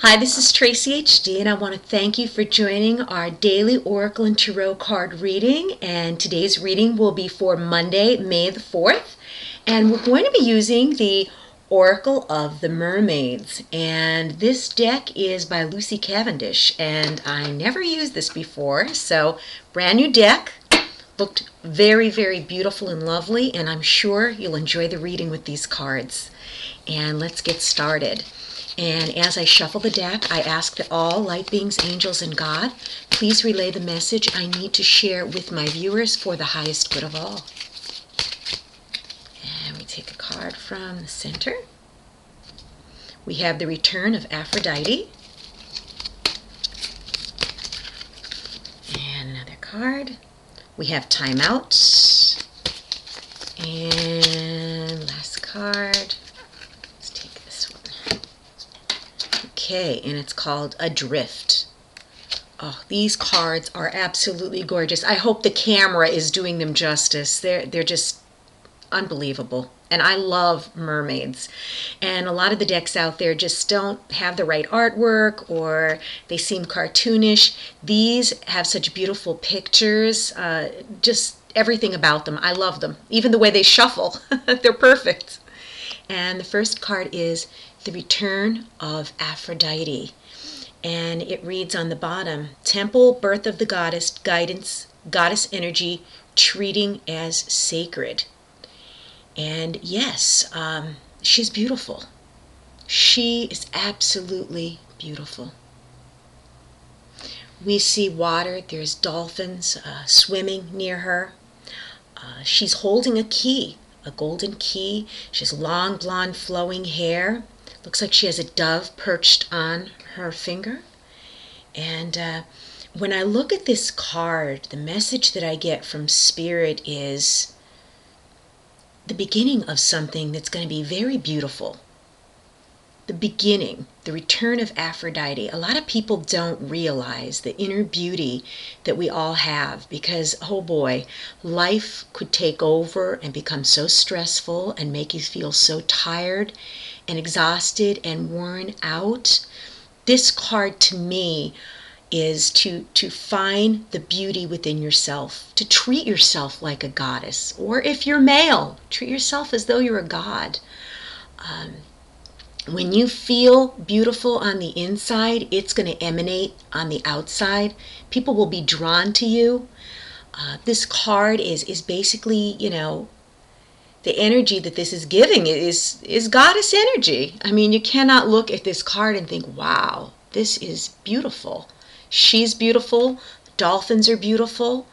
Hi, this is Tracy HD, and I want to thank you for joining our daily Oracle and Tarot card reading. And today's reading will be for Monday, May the 4th. And we're going to be using the Oracle of the Mermaids. And this deck is by Lucy Cavendish, and I never used this before. So, brand new deck. Looked very, very beautiful and lovely, and I'm sure you'll enjoy the reading with these cards. And let's get started. And as I shuffle the deck, I ask that all light beings, angels, and God please relay the message I need to share with my viewers for the highest good of all. And we take a card from the center. We have the Return of Aphrodite. And another card. We have Time Out. And last card. Let's take this one. Okay, and it's called Adrift. Oh, these cards are absolutely gorgeous. I hope the camera is doing them justice. They're just unbelievable. And I love mermaids. And a lot of the decks out there just don't have the right artwork, or they seem cartoonish. These have such beautiful pictures. Just everything about them. I love them. Even the way they shuffle. They're perfect. And the first card is the Return of Aphrodite. And it reads on the bottom, Temple, birth of the goddess, guidance, goddess energy, treating as sacred. And yes, she's beautiful. She is absolutely beautiful. We see water. There's dolphins swimming near her. She's holding a key, a golden key. She has long, blonde, flowing hair. Looks like she has a dove perched on her finger. And when I look at this card, the message that I get from Spirit is the beginning of something that's going to be very beautiful. The beginning, the return of Aphrodite. A lot of people don't realize the inner beauty that we all have because, oh boy, life could take over and become so stressful and make you feel so tired and exhausted and worn out. This card to me is to find the beauty within yourself, to treat yourself like a goddess, or if you're male, treat yourself as though you're a god. When you feel beautiful on the inside, it's going to emanate on the outside. People will be drawn to you. This card is basically, the energy that this is giving is goddess energy. I mean, you cannot look at this card and think, wow, this is beautiful. She's beautiful. Dolphins are beautiful.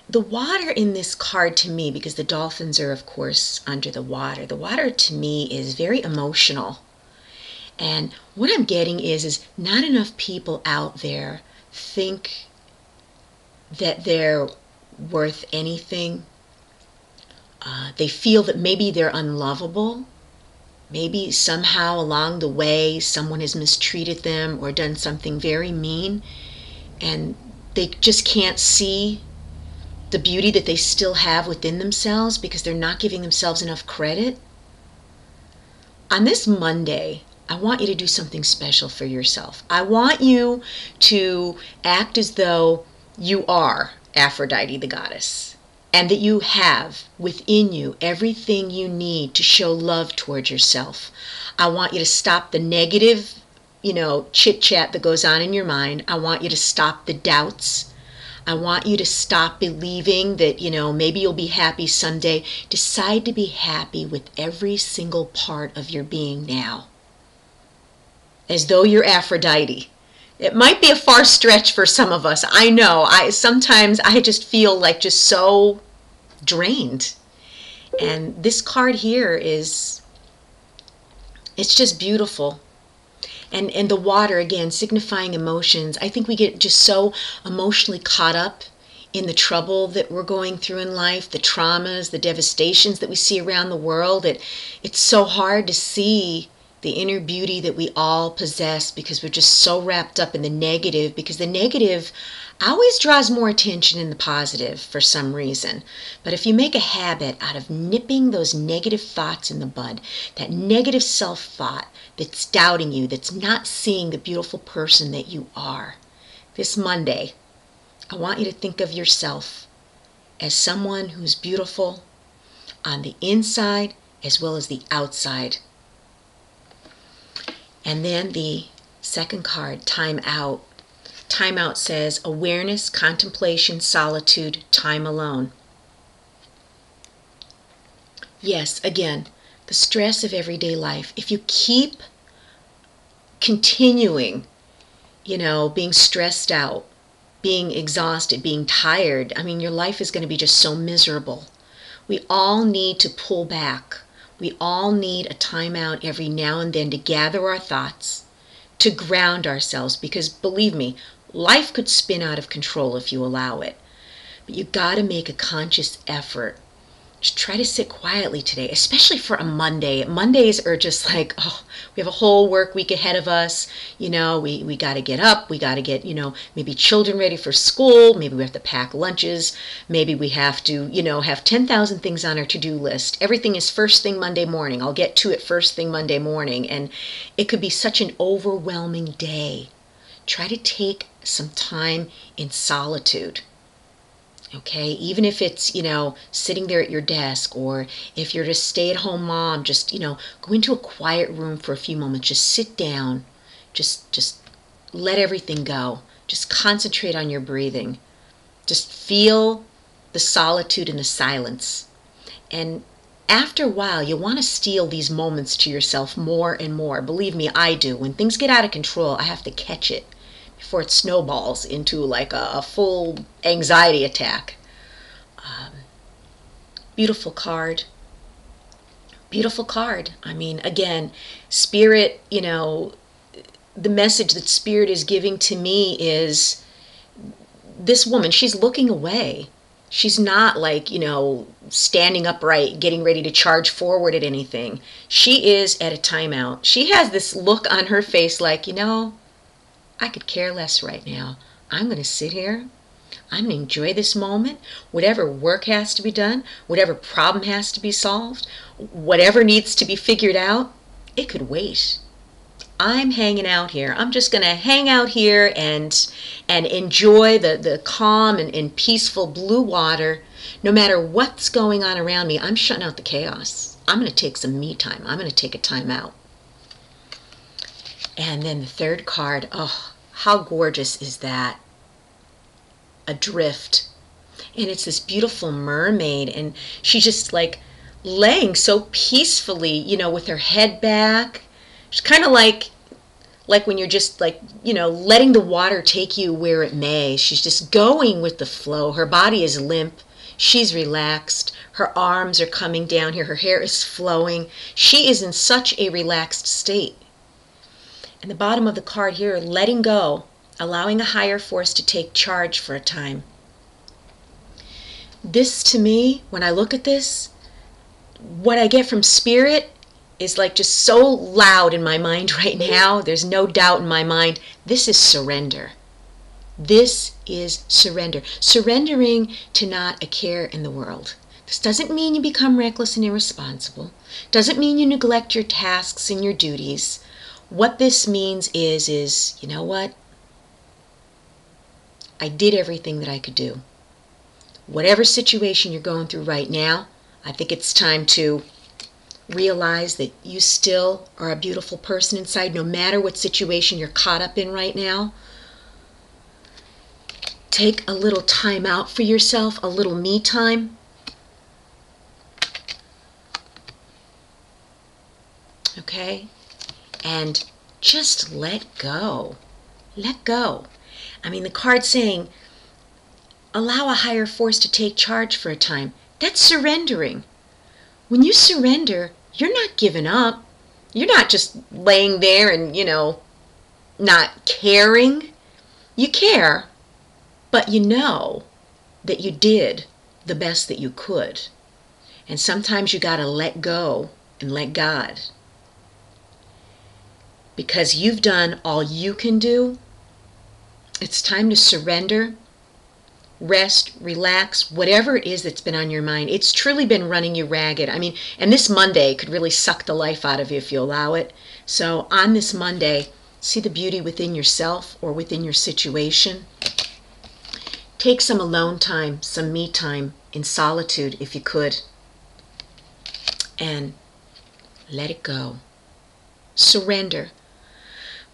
The water in this card to me, because the dolphins are, of course, under the water to me is very emotional. And what I'm getting is not enough people out there think that they're worth anything. They feel that maybe they're unlovable. Maybe somehow along the way someone has mistreated them or done something very mean, and they just can't see the beauty that they still have within themselves because they're not giving themselves enough credit. On this Monday, I want you to do something special for yourself. I want you to act as though you are Aphrodite the goddess, and that you have within you everything you need to show love towards yourself. I want you to stop the negative, chit-chat that goes on in your mind. I want you to stop the doubts. I want you to stop believing that, maybe you'll be happy someday. Decide to be happy with every single part of your being now, as though you're Aphrodite. It might be a far stretch for some of us. I know. Sometimes I just feel like just so drained. And this card here it's just beautiful. And the water, again, signifying emotions. I think we get just so emotionally caught up in the trouble that we're going through in life, the traumas, the devastations that we see around the world. It's so hard to see the inner beauty that we all possess because we're just so wrapped up in the negative, because the negative, always draws more attention in the positive for some reason. But if you make a habit out of nipping those negative thoughts in the bud, that negative self-thought that's doubting you, that's not seeing the beautiful person that you are, this Monday, I want you to think of yourself as someone who's beautiful on the inside as well as the outside. And then the second card, time out. Time out says awareness, contemplation, solitude, time alone. Yes, again, the stress of everyday life. If you keep continuing, being stressed out, being exhausted, being tired, your life is going to be just so miserable. We all need to pull back. We all need a timeout every now and then to gather our thoughts, to ground ourselves, because believe me, life could spin out of control if you allow it. But you got to make a conscious effort. Just try to sit quietly today, especially for a Monday. Mondays are just like, oh, we have a whole work week ahead of us. We got to get up. We got to get, maybe children ready for school. Maybe we have to pack lunches. Maybe we have to, have 10,000 things on our to-do list. Everything is first thing Monday morning. I'll get to it first thing Monday morning. And it could be such an overwhelming day. Try to take some time in solitude. Okay, even if it's, sitting there at your desk, or if you're a stay-at-home mom, just, go into a quiet room for a few moments. Just sit down. Just let everything go. Just concentrate on your breathing. Just feel the solitude and the silence. And after a while, you'll want to steal these moments to yourself more and more. Believe me, I do. When things get out of control, I have to catch it before it snowballs into like a full anxiety attack. Beautiful card. Beautiful card. Again, Spirit, the message that Spirit is giving to me is this woman, she's looking away. She's not like, standing upright, getting ready to charge forward at anything. She is at a timeout. She has this look on her face like, I could care less right now. I'm going to sit here. I'm going to enjoy this moment. Whatever work has to be done, whatever problem has to be solved, whatever needs to be figured out, it could wait. I'm hanging out here. I'm just going to hang out here and enjoy the calm and peaceful blue water. No matter what's going on around me, I'm shutting out the chaos. I'm going to take some me time. I'm going to take a time out. And then the third card, oh, how gorgeous is that? Adrift. And it's this beautiful mermaid, and she's just like laying so peacefully, with her head back. She's kind of like when you're just like, letting the water take you where it may. She's just going with the flow. Her body is limp. She's relaxed. Her arms are coming down here. Her hair is flowing. She is in such a relaxed state. And the bottom of the card here, letting go, allowing a higher force to take charge for a time. This, to me, when I look at this, what I get from Spirit is like just so loud in my mind right now. There's no doubt in my mind. This is surrender. This is surrender. Surrendering to not a care in the world. This doesn't mean you become reckless and irresponsible. Doesn't mean you neglect your tasks and your duties. What this means is, you know what? I did everything that I could do. Whatever situation you're going through right now, I think it's time to realize that you still are a beautiful person inside, no matter what situation you're caught up in right now. Take a little time out for yourself, a little me time. Okay? And just let go. Let go. The card's saying, allow a higher force to take charge for a time. That's surrendering. When you surrender, you're not giving up. You're not just laying there and, not caring. You care, but you know that you did the best that you could. And sometimes you got to let go and let God. Because you've done all you can do, it's time to surrender rest, relax, whatever it is that's been on your mind. It's truly been running you ragged. I mean, and this Monday could really suck the life out of you if you allow it. So on this Monday, see the beauty within yourself or within your situation. Take some alone time, some me time in solitude if you could, and let it go. Surrender.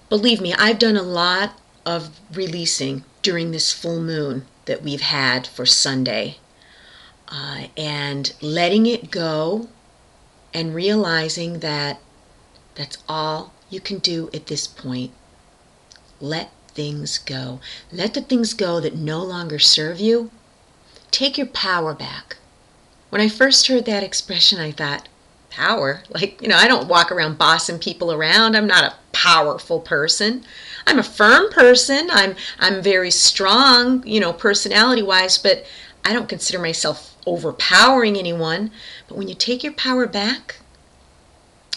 Believe me, I've done a lot of releasing during this full moon that we've had for Sunday, and letting it go and realizing that that's all you can do at this point. Let things go. Let the things go that no longer serve you. Take your power back. When I first heard that expression, I thought, power? Like, I don't walk around bossing people around. I'm not a powerful person. I'm a firm person. I'm very strong, personality-wise, but I don't consider myself overpowering anyone. But when you take your power back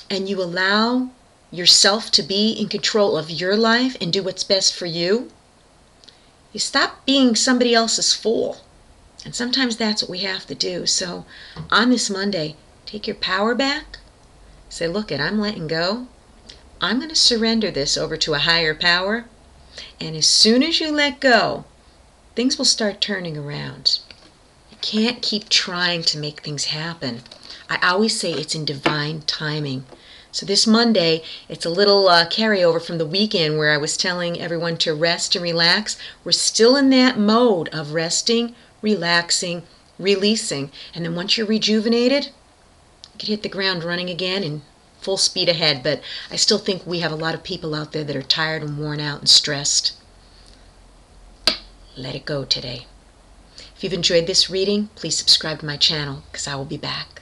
and you allow yourself to be in control of your life and do what's best for you, you stop being somebody else's fool. And sometimes that's what we have to do. So on this Monday, take your power back. Say, look it, I'm letting go. I'm going to surrender this over to a higher power. And as soon as you let go, things will start turning around. You can't keep trying to make things happen. I always say it's in divine timing. So this Monday, it's a little carryover from the weekend where I was telling everyone to rest and relax. We're still in that mode of resting, relaxing, releasing. And then once you're rejuvenated, you can hit the ground running again and full speed ahead. But I still think we have a lot of people out there that are tired and worn out and stressed. Let it go today. If you've enjoyed this reading, please subscribe to my channel because I will be back.